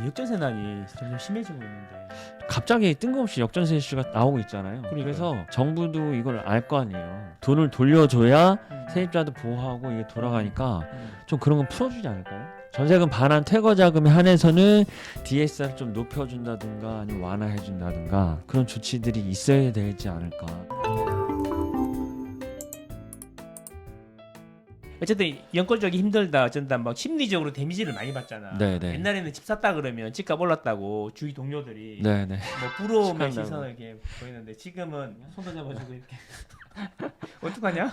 이 역전세난이 점점 심해지고 있는데. 갑자기 뜬금없이 역전세 이슈가 나오고 있잖아요. 그래서 정부도 이걸 알 거 아니에요. 돈을 돌려줘야 세입자도 보호하고 이게 돌아가니까 좀 그런 건 풀어주지 않을까요? 전세금 반환 퇴거 자금에 한해서는 DSR 좀 높여준다든가 아니면 완화해준다든가 그런 조치들이 있어야 되지 않을까. 어쨌든 연골적이 힘들다 어쩐다 막 심리적으로 데미지를 많이 받잖아. 네네. 옛날에는 집 샀다 그러면 집값 올랐다고 주위 동료들이 네네. 뭐 부러움의 축하한다고. 시선을 이렇게 보이는데 지금은 손도 잡아주고 이렇게 어떡하냐?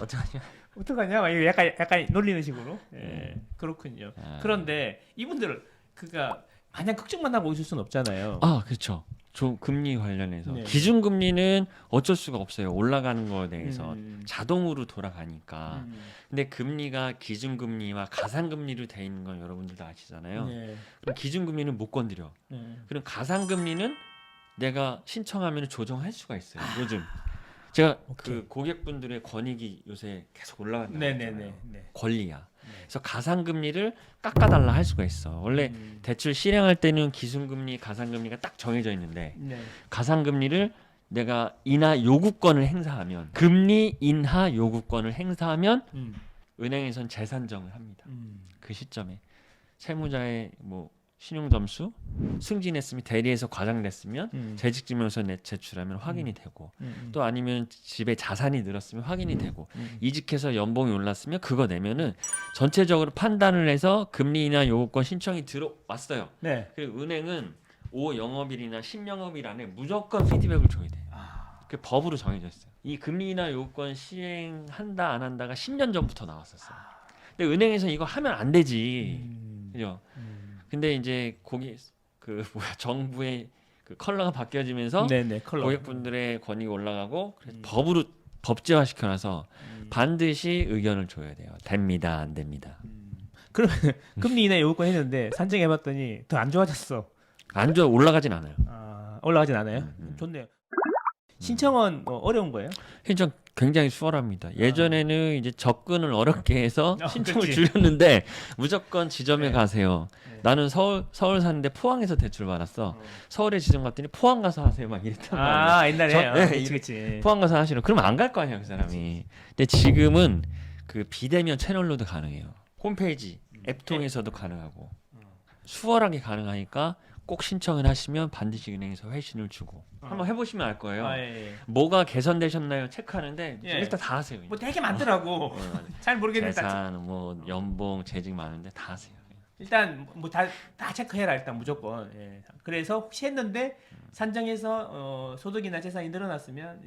어떡하냐? 막 이거 약간 놀리는 식으로. 예, 그렇군요. 아. 그런데 이분들 그가 마냥 걱정만 하고 있을 수는 없잖아요. 아 그렇죠. 금리 관련해서 네. 기준금리는 어쩔 수가 없어요. 올라가는 거에 대해서 음. 자동으로 돌아가니까. 음. 근데 금리가 기준금리와 가상금리로 돼 있는 건 여러분들도 아시잖아요. 네. 그럼 기준금리는 못 건드려. 네. 그럼 가상금리는 내가 신청하면 조정할 수가 있어요. 요즘 제가 오케이. 그 고객분들의 권익이 요새 계속 올라간다고 네네네. 했잖아요. 네. 권리야. 네. 그래서 가상금리를 깎아달라 할 수가 있어. 원래 대출 실행할 때는 기준금리, 가상금리가 딱 정해져 있는데 네. 가상금리를 내가 인하 요구권을 행사하면 금리 인하 요구권을 행사하면 음. 은행에선 재산정을 합니다. 음. 그 시점에 채무자의 뭐 신용점수 승진했으면 대리에서 과장됐으면 재직증명서 제출하면 확인이 되고 또 아니면 집에 자산이 늘었으면 확인이 되고 이직해서 연봉이 올랐으면 그거 내면은 전체적으로 판단을 해서 금리 인하 요구권 신청이 들어왔어요. 네. 그리고 은행은 5영업일이나 10영업일 안에 무조건 피드백을 줘야 돼요. 그 법으로 정해져 있어요. 이 금리 인하 요구권 시행한다 안 한다가 10년 전부터 나왔었어요. 근데 은행에서 이거 하면 안 되지. 그죠? 근데 이제 정부의 그 컬러가 바뀌어지면서 네네. 컬러. 고객분들의 권익이 올라가고 그래서 법으로 법제화 시켜놔서 반드시 의견을 줘야 돼요. 됩니다, 안 됩니다. 그러면 금리 인하 요구권 했는데 산정해봤더니 더 안 좋아졌어. 안 좋아 올라가진 않아요. 아, 올라가진 않아요? 좋네요. 신청은 어려운 거예요? 신청 굉장히 수월합니다. 예전에는 이제 접근을 어렵게 해서 신청을 그치. 줄였는데 무조건 지점에 네. 가세요. 네. 나는 서울 사는데 포항에서 대출 받았어. 서울에 지점 갔더니 포항 가서 하세요 막 이랬단 말이에요. 아, 옛날에. 네, 그치, 그치. 포항 가서 하시는. 그러면 안 갈 거 아니야 그 사람이. 근데 지금은 그 비대면 채널로도 가능해요. 홈페이지 앱 통해서도 가능하고 수월하게 가능하니까 꼭 신청을 하시면 반드시 은행에서 회신을 주고 한번 해보시면 알 거예요. 아, 예, 예. 뭐가 개선되셨나요? 체크하는데 예. 일단 다 하세요. 뭐 되게 많더라고. 잘 모르겠는데 재산, 뭐 연봉, 재직 많은데 다 하세요. 일단 뭐 다 체크해라 일단 무조건. 예. 그래서 혹시 했는데 산정해서 소득이나 재산이 늘어났으면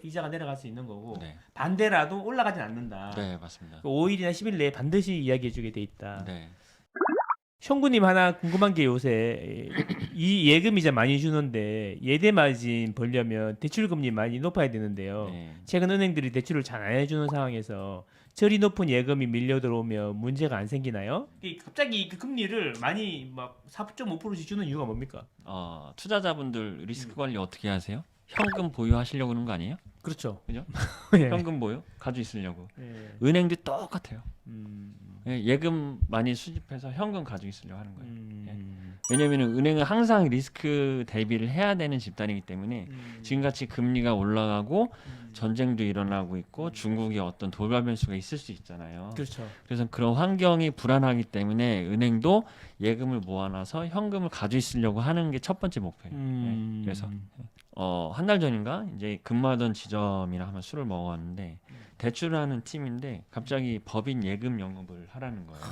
이자가 내려갈 수 있는 거고 네, 반대라도 올라가진 않는다. 네 맞습니다. 5일이나 10일 내에 반드시 이야기해주게 돼 있다. 네, 형구님 하나 궁금한 게 요새 이 예금 이자 많이 주는데 예대 마진 벌려면 대출 금리 많이 높아야 되는데요. 네. 최근 은행들이 대출을 잘 안 해주는 상황에서 저리 높은 예금이 밀려 들어오면 문제가 안 생기나요? 갑자기 그 금리를 많이 막 4.5%씩 주는 이유가 뭡니까? 투자자분들 리스크 관리 어떻게 하세요? 현금 보유하시려고 그러는 거 아니에요? 그렇죠. 그죠? 예. 현금 보유 가지고 있으려고. 예. 은행도 똑같아요. 음. 예금 많이 수집해서 현금 가지고 있으려고 하는 거예요. 음. 왜냐하면 은행은 항상 리스크 대비를 해야 되는 집단이기 때문에 지금같이 금리가 올라가고 전쟁도 일어나고 있고 중국의 어떤 돌발 변수가 있을 수 있잖아요. 그렇죠. 그래서 그런 환경이 불안하기 때문에 은행도 예금을 모아놔서 현금을 가지고 있으려고 하는 게 첫 번째 목표예요. 네. 그래서 한 달 전인가 이제 근무하던 지점이랑 한번 술을 먹어왔는데 대출을 하는 팀인데 갑자기 법인 예금 영업을 하라는 거예요.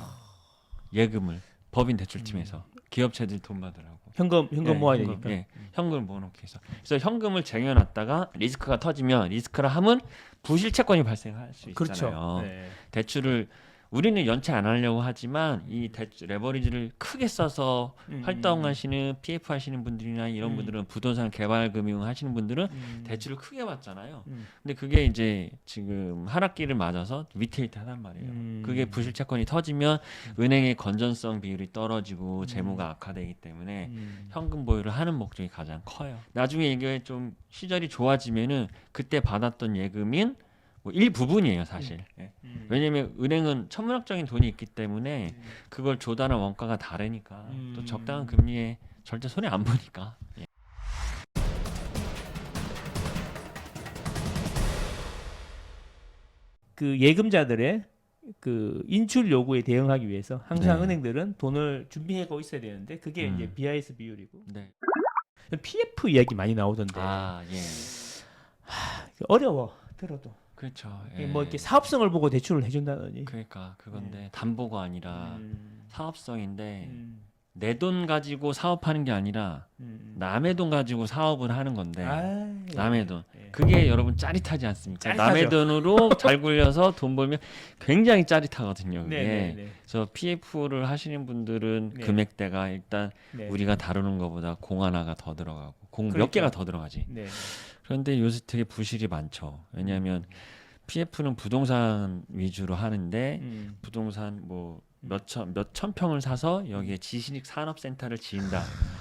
예금을 법인 대출팀에서 기업체들이 돈 받으라고. 현금 모아야 현금, 되니까. 현금을 모아놓기 위해서. 그래서 현금을 쟁여놨다가 리스크가 터지면 리스크라 하면 부실채권이 발생할 수 있잖아요. 그렇죠. 네. 대출을 우리는 연체 안 하려고 하지만 이 레버리지를 크게 써서 활동하시는 PF 하시는 분들이나 이런 분들은 부동산 개발 금융 하시는 분들은 대출을 크게 받잖아요. 근데 그게 이제 지금 하락기를 맞아서 위태위태하단 말이에요. 그게 부실채권이 터지면 은행의 건전성 비율이 떨어지고 재무가 악화되기 때문에 현금 보유를 하는 목적이 가장 커요. 나중에 이게 좀 시절이 좋아지면은 그때 받았던 예금인 뭐 일부분이에요 사실. 왜냐하면 은행은 천문학적인 돈이 있기 때문에 그걸 조달한 원가가 다르니까 또 적당한 금리에 절대 손해 안 보니까. 예. 그 예금자들의 그 인출 요구에 대응하기 위해서 항상 네. 은행들은 돈을 준비하고 있어야 되는데 그게 이제 BIS 비율이고 네. PF 이야기 많이 나오던데 아 예. 어려워 들어도 그렇죠. 예. 뭐 이렇게 사업성을 보고 대출을 해준다더니 그러니까 그건데 담보가 아니라 음, 사업성인데 음, 내 돈 가지고 사업하는 게 아니라 남의 돈 가지고 사업을 하는 건데 남의 돈 예. 그게 여러분 짜릿하지 않습니까? 짜릿하죠. 남의 돈으로 잘 굴려서 돈 벌면 굉장히 짜릿하거든요. 그게. 네네네. 그래서 PF를 하시는 분들은 네. 금액대가 일단 네. 우리가 다루는 것보다 공 하나가 더 들어가고 공 몇 그러니까. 개가 더 들어가지. 네. 그런데 요새 되게 부실이 많죠. 왜냐하면 PF는 부동산 위주로 하는데 부동산 뭐 몇천 평을 사서 여기에 지식 산업센터를 지은다.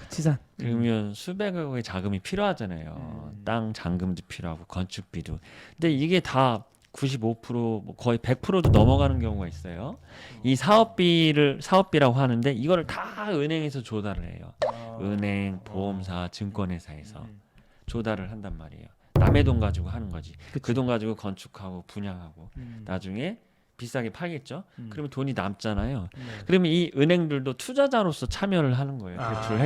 지산. 그러면 수백억의 자금이 필요하잖아요. 땅 잔금도 필요하고 건축비도. 근데 이게 다 95%뭐 거의 100%도 넘어가는 경우가 있어요. 이 사업비라고 하는데 이거를 다 은행에서 조달을 해요. 은행, 보험사, 증권회사에서 조달을 한단 말이에요. 남의 돈 가지고 하는 거지. 그 돈 가지고 건축하고 분양하고 나중에 비싸게 팔겠죠. 그러면 돈이 남잖아요. 그러면 이 은행들도 투자자로서 참여를 하는 거예요. 대출을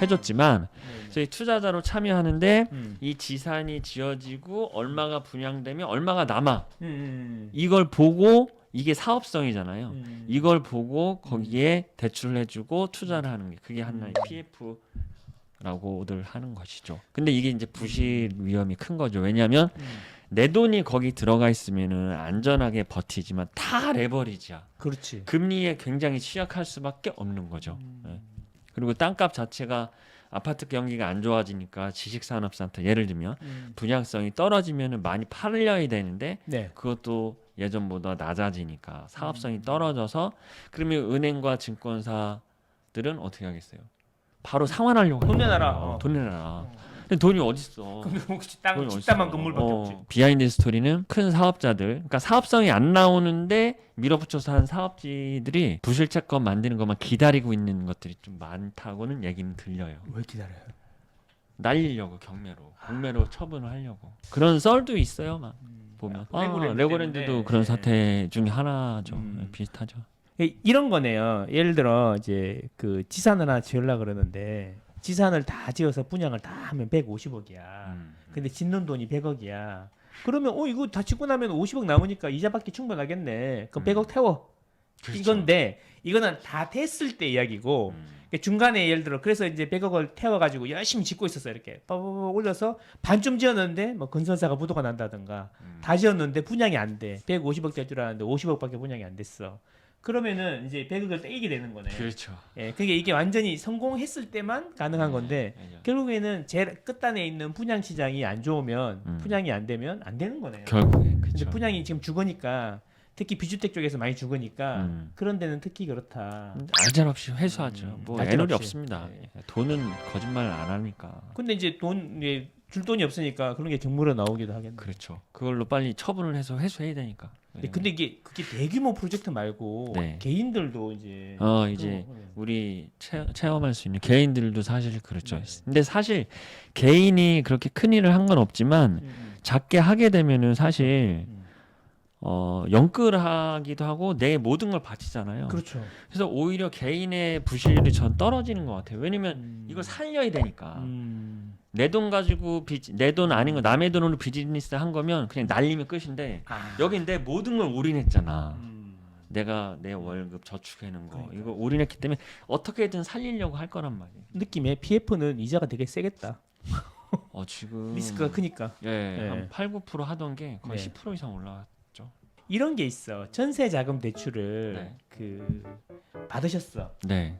해줬지만 그래서 이 투자자로 참여하는데 이 지산이 지어지고 얼마가 분양되면 얼마가 남아. 이걸 보고 이게 사업성이잖아요. 이걸 보고 거기에 대출을 해주고 투자를 하는 게 그게 하나의 PF라고들 하는 것이죠. 근데 이게 이제 부실 위험이 큰 거죠. 왜냐하면 내 돈이 거기 들어가 있으면은 안전하게 버티지만 다 레버리지야. 그렇지. 금리에 굉장히 취약할 수밖에 없는 거죠. 예. 그리고 땅값 자체가 아파트 경기가 안 좋아지니까 지식산업센터 예를 들면 분양성이 떨어지면은 많이 팔려야 되는데 네. 그것도 예전보다 낮아지니까 사업성이 떨어져서 그러면 은행과 증권사들은 어떻게 하겠어요? 바로 상환하려고 돈 내놔라. 하는 거예요. 돈 내놔라. 근데 돈이 어딨어? 그럼 혹시 땅 돈이 집담한 어딨어? 건물밖에 없지. 비하인드 스토리는 큰 사업자들, 그러니까 사업성이 안 나오는데 밀어붙여서 한 사업지들이 부실채권 만드는 것만 기다리고 있는 것들이 좀 많다고는 얘기는 들려요. 왜 기다려요? 날리려고 경매로 처분을 하려고 그런 썰도 있어요. 막 보면 레고랜드도 때문에. 그런 사태 중에 하나죠. 비슷하죠. 이런 거네요. 예를 들어 이제 그 지산을 하나 지으려 그러는데 지산을 다 지어서 분양을 다 하면 150억이야. 근데 짓는 돈이 100억이야. 그러면 이거 다 짓고 나면 50억 남으니까 이자 받기 충분하겠네. 그럼 100억 태워. 그렇죠. 이건데 이거는 다 됐을 때 이야기고 중간에 예를 들어 그래서 이제 100억을 태워가지고 열심히 짓고 있었어. 이렇게 빠바바 올려서 반쯤 지었는데 뭐 건설사가 부도가 난다든가 다 지었는데 분양이 안 돼. 150억 될 줄 알았는데 50억밖에 분양이 안 됐어. 그러면은 이제 100억을 떼이게 되는 거네. 그렇죠. 예, 그게 이게 완전히 성공했을 때만 가능한 건데 결국에는 제일 끝단에 있는 분양 시장이 안 좋으면 분양이 안 되면 안 되는 거네요. 결국에 근데 그렇죠. 분양이 지금 죽으니까 특히 비주택 쪽에서 많이 죽으니까 그런 데는 특히 그렇다. 알잘없이 회수하죠. 뭐 알잘없이. 애놀이 없습니다. 네. 돈은 거짓말을 안 하니까. 근데 이제 줄 돈이 없으니까 그런 게 경무로 나오기도 하겠네. 그렇죠. 그걸로 빨리 처분을 해서 회수해야 되니까. 근데 이게 그게 대규모 프로젝트 말고 네. 개인들도 이제 이제 우리 체험할 수 있는 개인들도 사실 그렇죠. 근데 사실 개인이 그렇게 큰 일을 한 건 없지만 작게 하게 되면은 사실 영끌하기도 하고 내 모든 걸 바치잖아요. 그렇죠. 그래서 오히려 개인의 부실이 전 떨어지는 것 같아요. 왜냐면 이걸 살려야 되니까. 내 돈 가지고 내 돈 아닌 거 남의 돈으로 비즈니스 한 거면 그냥 날리면 끝인데 여긴 내 모든 걸 올인했잖아. 내가 내 월급 저축해놓은 거 그러니까. 이거 올인했기 때문에 어떻게든 살리려고 할 거란 말이에요. 느낌에 PF는 이자가 되게 세겠다. 지금 리스크가 크니까. 한 8, 9% 하던 게 거의 네. 10% 이상 올라갔죠. 이런 게 있어. 전세 자금 대출을 네. 받으셨어. 네.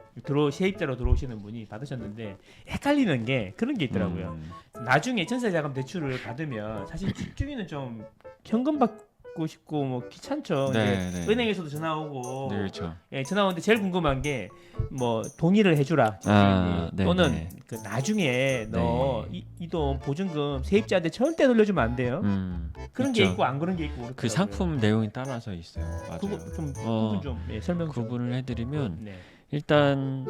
세입자로 들어오시는 분이 받으셨는데 헷갈리는 게 그런 게 있더라고요. 나중에 전세 자금 대출을 받으면 사실 집주인은 좀 현금 받고 싶고 뭐 귀찮죠. 네, 이제 네. 은행에서도 전화 오고. 네, 그렇죠. 예, 전화 오는데 제일 궁금한 게 뭐 동의를 해주라 집주인이. 네, 또는 네. 그 나중에 너 이 돈 보증금 세입자한테 절대 돌려주면 안 돼요. 그런 게 있죠. 있고 안 그런 게 있고 그렇더라고요. 그 상품 내용이 따라서 있어요. 맞아요. 그거 좀 부분 좀 설명 좀. 구분을 해드리면 네. 일단